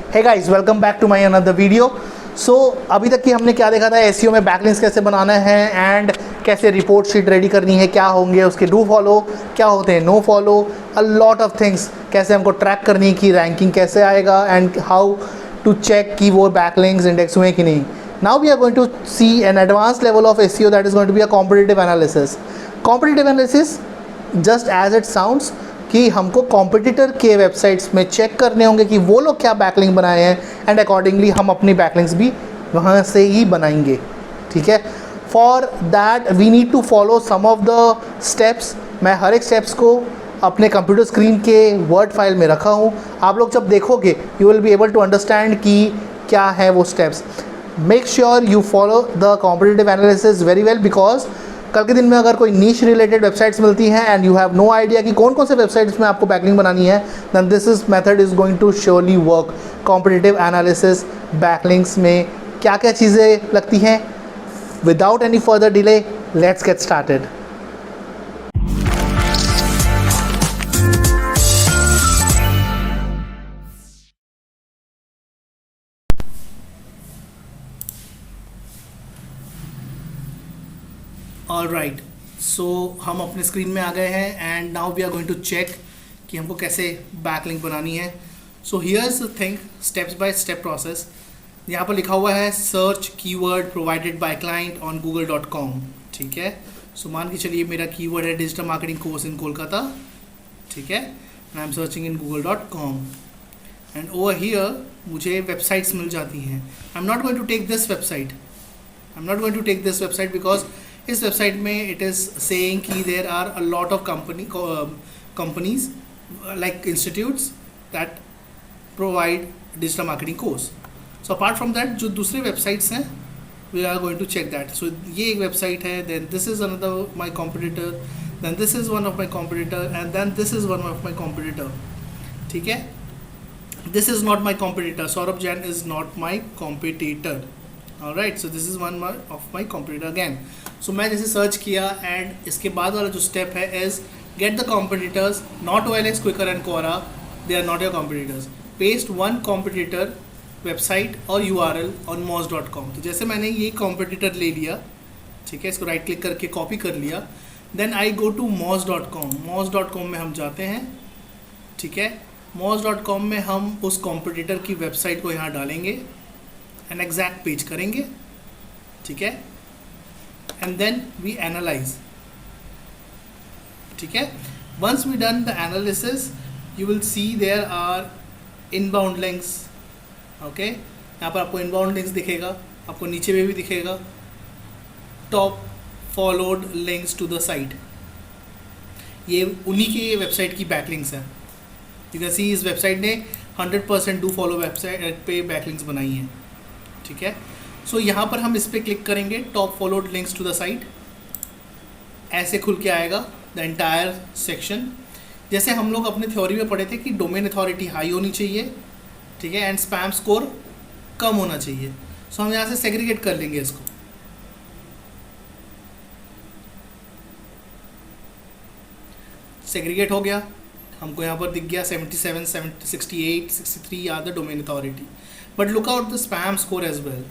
Hey guys, welcome back to my another video. So अभी तक कि हमने क्या देखा था, एसईओ में बैकलिंक्स कैसे बनाना है एंड कैसे रिपोर्ट शीट रेडी करनी है, क्या होंगे उसके डू फॉलो, क्या होते हैं no follow, a lot of things, कैसे हमको ट्रैक करनी है कि रैंकिंग कैसे आएगा एंड हाउ टू चेक कि वो बैकलिंक्स इंडेक्स हुए कि नहीं। Now we are going to see an advance level of SEO that is going to be a competitive analysis. Competitive analysis just as it sounds कि हमको competitor के websites में check करने होंगे कि वो लोग क्या बैकलिंक बनाए हैं एंड अकॉर्डिंगली हम अपनी बैकलिंक्स भी वहाँ से ही बनाएंगे। ठीक है, for that we need to follow some of the steps. मैं हर एक स्टेप्स को अपने कंप्यूटर स्क्रीन के वर्ड फाइल में रखा हूँ। आप लोग जब देखोगे you will be able to understand कि क्या है वो steps. Make sure you follow the competitive analysis very well, because कल के दिन में अगर कोई नीश रिलेटेड वेबसाइट्स मिलती हैं and you have no idea कि कौन कौन से वेबसाइट्स में आपको बैकलिंक बनानी है, then this is method is going to surely work. Competitive analysis backlinks में क्या क्या चीज़ें लगती हैं। Without any further delay, let's get started. All right, so हम अपने स्क्रीन में आ गए हैं and now we are going to check कि हमको कैसे बैकलिंक बनानी है। So here's the thing, steps by step process. यहाँ पर लिखा हुआ है search keyword provided by client on google.com। ठीक है, सो मान के चलिए मेरा कीवर्ड है digital marketing course in Kolkata. ठीक है, and I am searching in google.com and over here मुझे वेबसाइट्स मिल जाती हैं। I am not going to take this website because इस वेबसाइट में इट इज़ सेइंग कि there are a lot of companies like institutes that provide digital marketing course. So apart from that जो दूसरे websites हैं we are going to check that. So ये एक website है, then this is another my competitor, then this is one of my competitor and then this is one of my competitor. ठीक है, this is not my competitor, Saurabh Jain is not my competitor. All right, so this is one of my competitor again. So मैं जैसे search किया and इसके बाद वाला जो step है is get the competitors, not OLX, Quikr and Quora, they are not your competitors. Paste one competitor website और URL on moz.com। तो जैसे मैंने ये कॉम्पिटिटर ले लिया, ठीक है, इसको राइट क्लिक करके कॉपी कर लिया, then I go to moz.com। moz.com में हम जाते हैं। ठीक है, moz.com में हम उस कॉम्पिटिटर की वेबसाइट को यहाँ डालेंगे एन एग्जैक्ट पेज करेंगे। ठीक है, एंड देन वी एनालाइज। ठीक है, once we done the analysis you will see there are inbound links. Okay, यहाँ पर आपको इनबाउंड लिंक्स दिखेगा, आपको नीचे में भी दिखेगा top followed links to the site. ये उन्हीं की वेबसाइट की बैकलिंक्स हैं। यू कैन सी इस वेबसाइट ने 100% डू फॉलो वेबसाइट पे बैकलिंक्स बनाई हैं। ठीक है, सो यहाँ पर हम इस पर क्लिक करेंगे, top followed links to the site, ऐसे खुल के आएगा द एंटायर सेक्शन। जैसे हम लोग अपने थ्योरी में पढ़े थे कि डोमेन अथॉरिटी हाई होनी चाहिए, ठीक है, एंड स्पैम स्कोर कम होना चाहिए। सो हम यहाँ से सेग्रीगेट कर लेंगे इसको। सेग्रीगेट हो गया, हमको यहाँ पर दिख गया 77, 68, 63 are the domain authority. But look out the spam score as well.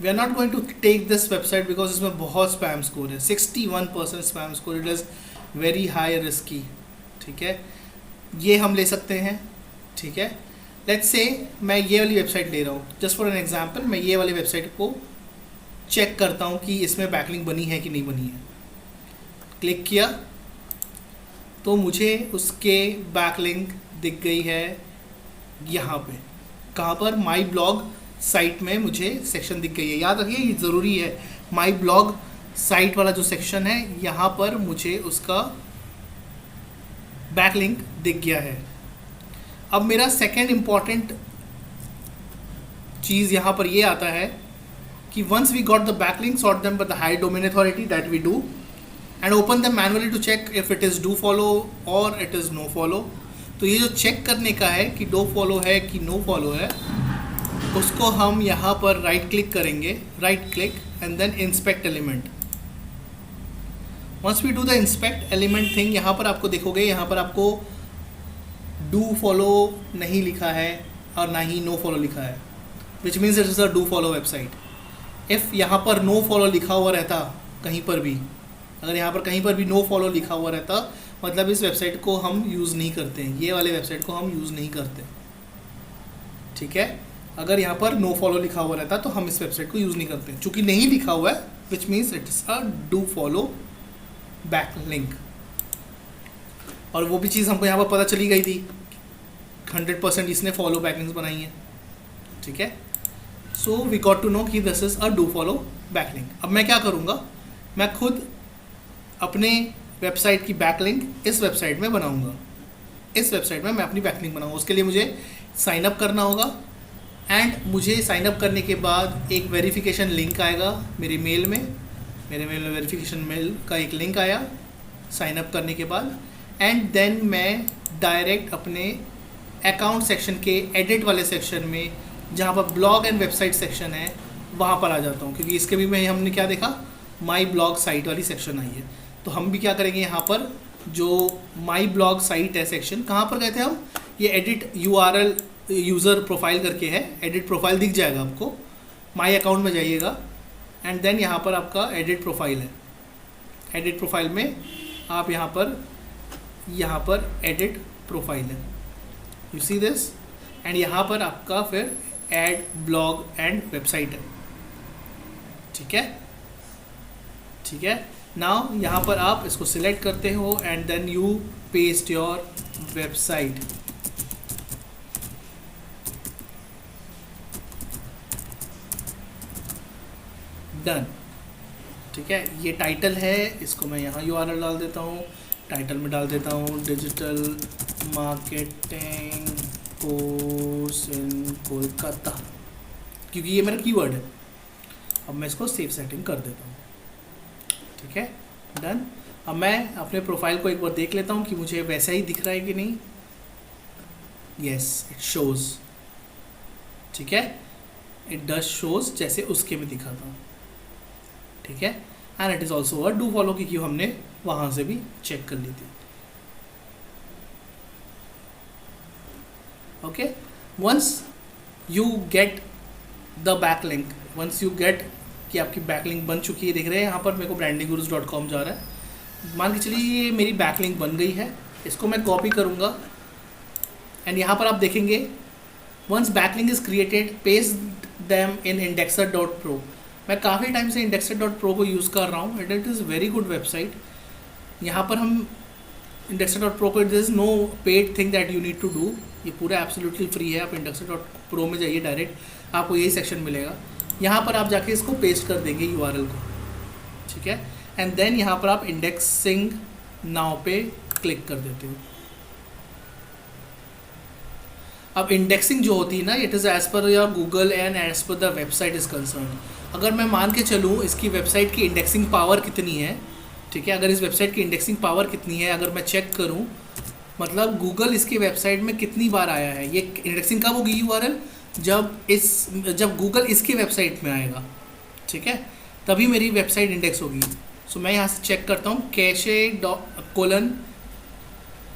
We are not going to take this website because इसमें बहुत स्पैम स्कोर है, 61% spam score, it is very high risky. ठीक है, ये हम ले सकते हैं। ठीक है, लेट्स से मैं ये वाली वेबसाइट ले रहा हूँ, जस्ट फॉर एन एग्जांपल मैं ये वाली वेबसाइट को चेक करता हूँ कि इसमें बैकलिंक बनी है कि नहीं बनी है। क्लिक किया तो मुझे उसके बैकलिंक दिख गई है यहाँ पे। कहाँ पर? माई ब्लॉग साइट में मुझे सेक्शन दिख गई है। याद रखिए ये ज़रूरी है, माई ब्लॉग साइट वाला जो सेक्शन है यहाँ पर मुझे उसका बैकलिंक दिख गया है। अब मेरा सेकेंड इम्पॉर्टेंट चीज़ यहाँ पर ये आता है कि once we got the backlink, sort them by the high domain authority, that we do, and open them manually to check if it is do follow और इट इज़ नो फॉलो। तो ये जो चेक करने का है कि do follow है कि नो फॉलो है, उसको हम यहाँ पर राइट क्लिक करेंगे, right click and then inspect element. Once we do the inspect element thing, यहाँ पर आपको देखोगे, यहाँ पर आपको डू फॉलो नहीं लिखा है, और ना ही नो फॉलो लिखा है, which means it is a do follow website. If यहाँ पर नो फॉलो लिखा हुआ रहता कहीं पर भी, अगर यहाँ पर कहीं पर भी नो फॉलो लिखा हुआ रहता, मतलब इस वेबसाइट को हम यूज़ नहीं करते हैं, ये वाले वेबसाइट को हम यूज़ नहीं करते, ठीक है। अगर यहाँ पर नो फॉलो लिखा हुआ रहता तो हम इस वेबसाइट को यूज़ नहीं करते, चूँकि नहीं लिखा हुआ है, which means it is a do follow back link. और वो भी चीज़ हमको यहाँ पर पता चली गई थी, 100% इसने फॉलो बैक लिंक्स बनाई हैं, ठीक है। So we got to know कि this is a do follow back link. अब मैं क्या करूँगा, मैं खुद अपने वेबसाइट की बैक लिंक इस वेबसाइट में बनाऊँगा, इस वेबसाइट में मैं अपनी बैक लिंक बनाऊँगा। उसके लिए मुझे साइन अप करना होगा, एंड मुझे साइन अप करने के बाद एक वेरिफिकेशन लिंक आएगा मेरे मेल में, मेरे मेल में वेरिफिकेशन मेल का एक लिंक आया साइन अप करने के बाद, एंड देन मैं डायरेक्ट अपने अकाउंट सेक्शन के एडिट वाले सेक्शन में, जहाँ पर ब्लॉग एंड वेबसाइट सेक्शन है, वहाँ पर आ जाता हूँ, क्योंकि इसके भी में हमने क्या देखा, माई ब्लॉग साइट वाली सेक्शन आई है। तो हम भी क्या करेंगे, यहाँ पर जो माई ब्लॉग साइट है सेक्शन, कहाँ पर गए थे हम, ये एडिट URL यूज़र प्रोफाइल करके है, एडिट प्रोफाइल दिख जाएगा आपको, माई अकाउंट में जाइएगा, एंड देन यहाँ पर आपका एडिट प्रोफाइल है। एडिट प्रोफाइल में आप यहाँ पर एडिट प्रोफाइल है, यू सी दिस, एंड यहाँ पर आपका फिर ऐड ब्लॉग एंड वेबसाइट है, ठीक है, ठीक है। नाउ यहाँ पर आप इसको सिलेक्ट करते हो and then you paste your website, done, ठीक है। ये टाइटल है, इसको मैं यहाँ URL डाल देता हूँ, टाइटल में डाल देता हूँ digital marketing course in Kolkata, क्योंकि ये मेरा कीवर्ड है। अब मैं इसको सेव सेटिंग कर देता हूँ, ठीक है, डन। अब मैं अपने प्रोफाइल को एक बार देख लेता हूँ कि मुझे वैसा ही दिख रहा है कि नहीं। यस, इट शोज़, ठीक है, इट डज शोज़ जैसे उसके में दिखा था, ठीक है। And it is also a do follow, क्योंकि हमने वहाँ से भी चेक कर ली थी। Okay, once you get the back link, once you get कि आपकी बैक लिंक बन चुकी है, देख रहे हैं यहाँ पर मेरे को brandinggurus.com जा रहा है। मान के चलिए ये मेरी बैक लिंक बन गई है, इसको मैं कॉपी करूँगा, एंड यहाँ पर आप देखेंगे once back link is created paste them in indexer.pro। मैं काफ़ी टाइम से indexer.pro को यूज़ कर रहा हूँ, and it is very good website. यहाँ पर हम indexer.pro को, this is no paid thing that you need to do, ये पूरा एब्सोल्युटली फ्री है। आप indexer.pro में जाइए, डायरेक्ट आपको यही सेक्शन मिलेगा, यहाँ पर आप जाके इसको पेस्ट कर देंगे URL को, ठीक है, एंड देन यहाँ पर आप इंडेक्सिंग नाउ पे क्लिक कर देते हो। अब इंडेक्सिंग जो होती है ना, it is as per your Google and as per the website is concern. अगर मैं मान के चलूँ इसकी वेबसाइट की इंडेक्सिंग पावर कितनी है, ठीक है, अगर इस वेबसाइट की इंडेक्सिंग पावर कितनी है, अगर मैं चेक करूँ, मतलब गूगल इसकी वेबसाइट में कितनी बार आया है, ये इंडेक्सिंग कब होगी URL, जब गूगल इसकी वेबसाइट में आएगा, ठीक है, तभी मेरी वेबसाइट इंडेक्स होगी। सो मैं यहाँ से चेक करता हूँ cache :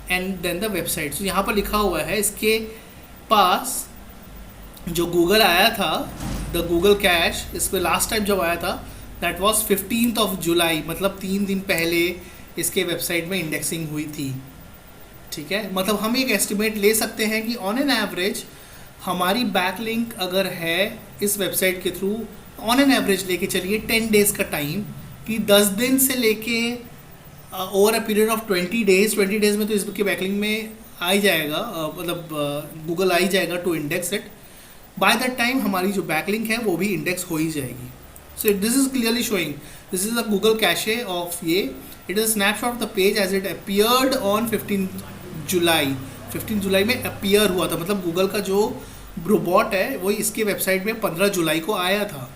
and then the website. So यहाँ पर लिखा हुआ है इसके पास जो गूगल आया था, द गूगल कैश, इस पर लास्ट टाइम जब आया था दैट वाज 15 जुलाई, मतलब 3 दिन पहले इसके वेबसाइट में इंडेक्सिंग हुई थी, ठीक है। मतलब हम एक एस्टिमेट ले सकते हैं कि ऑन एन एवरेज हमारी बैकलिंक अगर है इस वेबसाइट के थ्रू, ऑन एन एवरेज लेके चलिए 10 डेज़ का टाइम, कि 10 दिन से लेके over a period of 20 days में तो इसके बैकलिंक में आ ही जाएगा, मतलब गूगल आ ही जाएगा to index it. By that time हमारी जो बैकलिंक है वो भी इंडेक्स हो ही जाएगी। So this is clearly showing, this is a Google cache of ये, it is snapshot of the page as it appeared on 15 July. 15 जुलाई में अपीयर हुआ था, मतलब गूगल का जो रोबोट है वो इसके वेबसाइट में 15 जुलाई को आया था,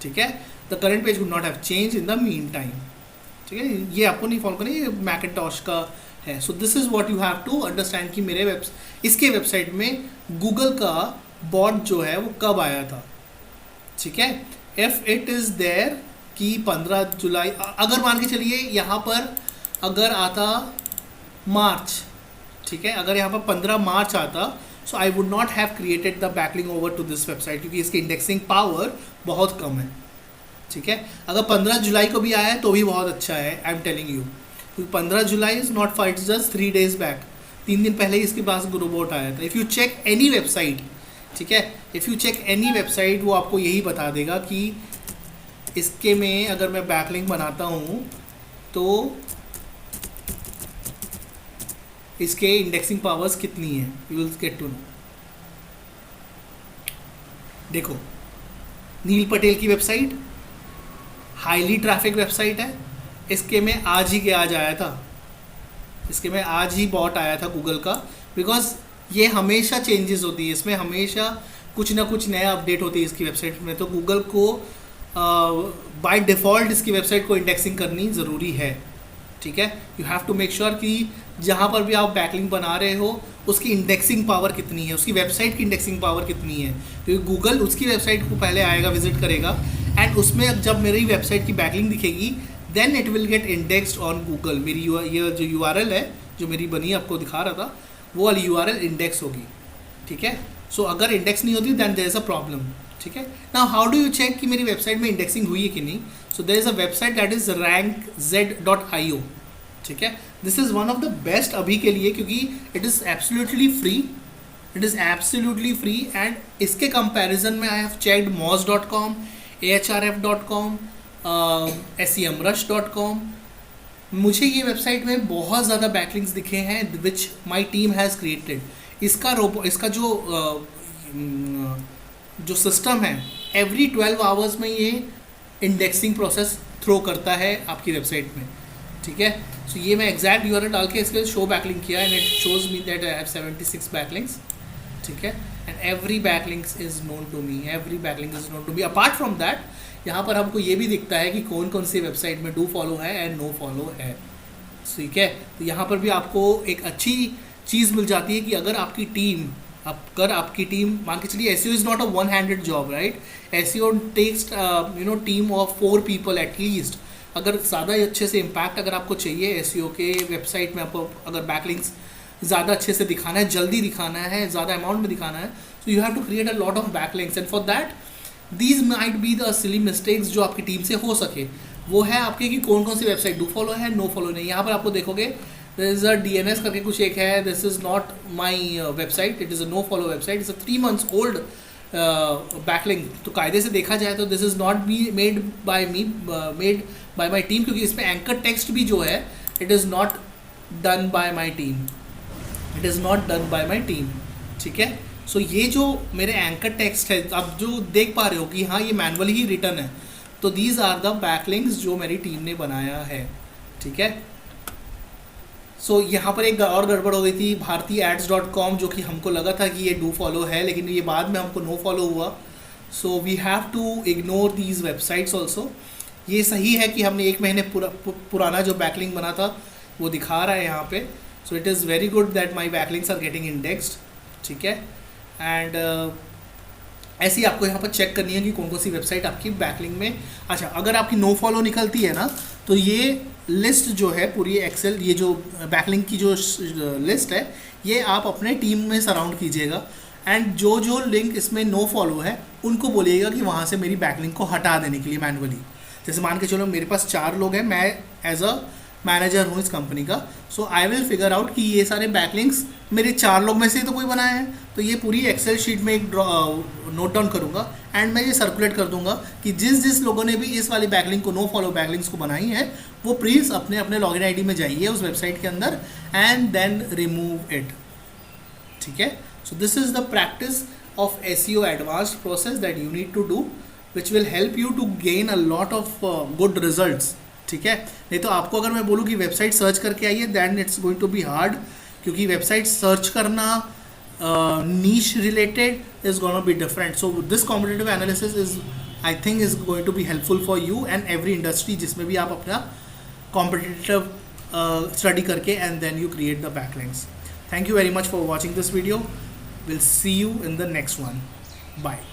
ठीक है। The current page would not have change in the mean time, ठीक है, ये आपको नहीं फॉलो करना, ये मैकिन्टॉश का है। So this is what you have to understand कि मेरे इसके वेबसाइट में गूगल का बॉट जो है वो कब आया था, ठीक है। इफ़ इट इज़ देयर कि 15 जुलाई, अगर मान के चलिए यहाँ पर अगर आता मार्च, ठीक है, अगर यहाँ पर 15 मार्च आता, so I would not have created the backlink over to this website, क्योंकि इसकी इंडेक्सिंग पावर बहुत कम है, ठीक है। अगर 15 जुलाई को भी आया है तो भी बहुत अच्छा है, आई एम टेलिंग यू, क्योंकि 15 July is not for, it's just 3 days back, 3 दिन पहले ही इसके पास रोबोट आया था। If you check any website, ठीक है, if you check any website, वो आपको यही बता देगा कि इसके में अगर मैं बैकलिंक बनाता हूँ तो इसके इंडेक्सिंग पावर्स कितनी है, you will get to know. देखो, नील पटेल की वेबसाइट हाईली ट्रैफिक वेबसाइट है, इसके में आज ही के आज आया था, इसके में आज ही बॉट आया था गूगल का, बिकॉज ये हमेशा चेंजेस होती है, इसमें हमेशा कुछ ना कुछ नया अपडेट होती है इसकी वेबसाइट में। तो गूगल को बाय डिफ़ॉल्ट इसकी वेबसाइट को इंडेक्सिंग करनी ज़रूरी है, ठीक है। You have to make sure कि जहाँ पर भी आप बैकलिंक बना रहे हो उसकी इंडेक्सिंग पावर कितनी है, उसकी वेबसाइट की इंडेक्सिंग पावर कितनी है, क्योंकि गूगल उसकी वेबसाइट को पहले आएगा, विजिट करेगा, एंड उसमें जब मेरी वेबसाइट की बैकलिंक दिखेगी then it will get indexed on Google. मेरी ये जो URL है जो मेरी बनी आपको दिखा रहा था, वो वाली URL इंडेक्स होगी, ठीक है। सो अगर इंडेक्स नहीं होती then there is a problem, ठीक है। Now how do you check कि मेरी वेबसाइट में इंडेक्सिंग हुई है कि नहीं? So there is a website that is rankz.io, ठीक है। This is one of the best अभी के लिए, क्योंकि it is absolutely free, it is absolutely free, and इसके कंपैरिजन में I have checked moz.com, ahref.com, semrush.com। मुझे ये वेबसाइट में बहुत ज़्यादा बैकलिंक्स दिखे हैं विच माई टीम हैज़ क्रिएटेड। इसका जो सिस्टम है एवरी 12 आवर्स में ये इंडेक्सिंग प्रोसेस थ्रो करता है आपकी वेबसाइट में, ठीक है। सो ये मैं एग्जैक्ट URL डाल के इसके शो बैकलिंक किया and it shows me that I have 76 backlinks, ठीक है, and every backlinks is known to me, every backlink is known to me. Apart from that यहाँ पर हमको ये भी दिखता है कि कौन कौन सी वेबसाइट में डू फॉलो है एंड नो फॉलो है, ठीक है। तो यहाँ पर भी आपको एक अच्छी चीज़ मिल जाती है कि अगर आपकी टीम मान के चलिए, SEO is not a one handed job, right. SEO takes team of 4 people at least. अगर ज़्यादा अच्छे से इम्पैक्ट अगर आपको चाहिए SEO के वेबसाइट में, आपको अगर बैकलिंक्स ज़्यादा अच्छे से दिखाना है, जल्दी दिखाना है, ज़्यादा अमाउंट में दिखाना है, so you have to create a lot of backlinks, and for that these might be the silly mistakes जो आपकी टीम से हो सके। वो है आपके कि कौन कौन सी वेबसाइट डू फॉलो है, नो फॉलो नहीं। यहाँ पर आपको देखोगे देयर इज़ अ DNS करके कुछ एक है, this is not my website, it is a no follow website, it's a 3 months old backlink. तो कायदे से देखा जाए तो this is not be made by me, made by my team, क्योंकि इसमें एंकर टेक्स्ट भी जो है it is not done by my team, it is not done by my team, ठीक है। सो ये जो मेरे एंकर टेक्स्ट है, आप जो देख पा रहे हो कि हाँ ये मैनुअली ही रिटर्न है, तो दीज आर द बैकलिंक्स जो मेरी टीम ने बनाया है, ठीक है। सो यहाँ पर एक और गड़बड़ हो गई थी, bhartiads.com, जो कि हमको लगा था कि ये डू फॉलो है, लेकिन ये बाद में हमको नो फॉलो हुआ। So we have to ignore these websites also. ये सही है कि हमने 1 महीने पुराना जो बैकलिंक बना था वो दिखा रहा है यहाँ पे। So it is very good that my backlinks are getting indexed, ठीक है। एंड ऐसी आपको यहाँ पर चेक करनी है कि कौन कौन सी वेबसाइट आपकी बैकलिंक में। अच्छा, अगर आपकी नो फॉलो निकलती है ना, तो ये लिस्ट जो है पूरी एक्सेल, ये जो बैकलिंक की जो लिस्ट है, ये आप अपने टीम में सराउंड कीजिएगा, एंड जो जो लिंक इसमें नो फॉलो है उनको बोलिएगा कि वहाँ से मेरी बैकलिंक को हटा देने के लिए मैनुअली। जैसे मान के चलो मेरे पास 4 लोग हैं, मैं एज अ मैनेजर हूँ इस कंपनी का, सो आई विल फिगर आउट कि ये सारे बैकलिंक्स मेरे 4 लोग में से तो कोई बनाए हैं, तो ये पूरी एक्सेल शीट में एक नोट डाउन करूँगा एंड मैं ये सर्कुलेट कर दूंगा कि जिस लोगों ने भी इस वाली बैकलिंक को, नो फॉलो बैकलिंक्स को बनाई है, वो प्लीज़ अपने अपने लॉगिन आईडी में जाइए उस वेबसाइट के अंदर एंड देन रिमूव इट, ठीक है। So this is the practice of SEO advanced process that you need to do, which will help you to gain a lot of good results, ठीक है। नहीं तो आपको अगर मैं बोलूँ कि वेबसाइट सर्च करके आइए, then it's going to be hard, क्योंकि वेबसाइट सर्च करना niche related is gonna be different. So this competitive analysis is, I think, is going to be helpful for you and every industry, जिसमें भी आप अपना competitive study करके and then you create the backlinks. Thank you very much for watching this video. We'll see you in the next one. Bye.